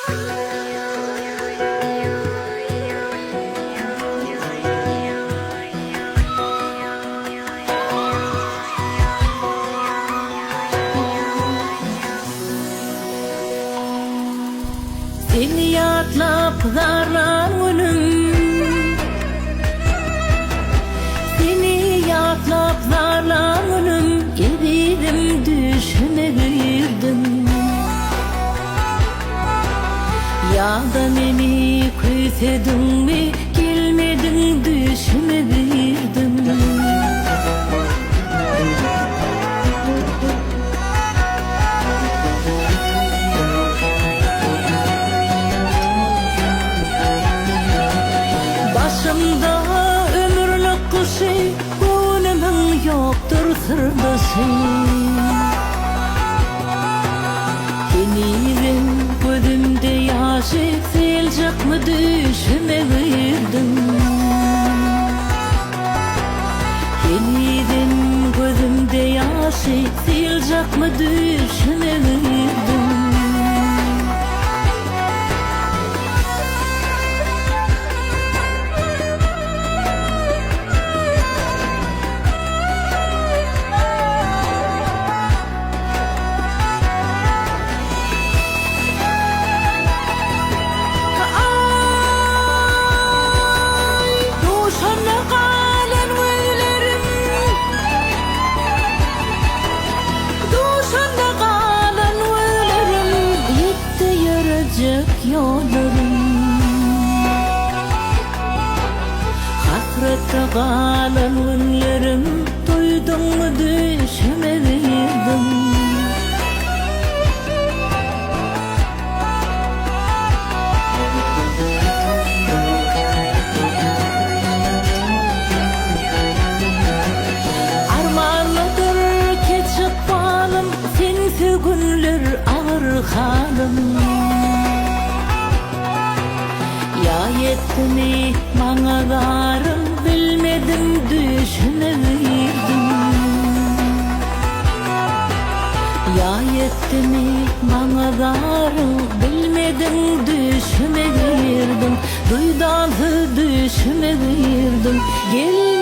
Seni yatlap zarlan günüm, seni yatlap zarlan günüm, eridim düşüme girdim. Ya da meni küsedin mi, gelmedin düşüme girdim. Başımda ömürlük kuşu, gönlümün yoktur sırdaşı. Yeniden gözümde yaşı, silecek mi düşüme girdim. Yeniden gözümde yaşı, silecek mi düşüme girdim. Yollarım hasrette kalan günlerim, duydun mu düşüme girdim. Armanlıdır keçip balım, sensiz günler ağır halim. Ya yettimi bana darım, bilmedim düşüme girdim. Ya yettimi bana darım, bilmedim düşüme girdim. Duydalı düşüme girdim. Gel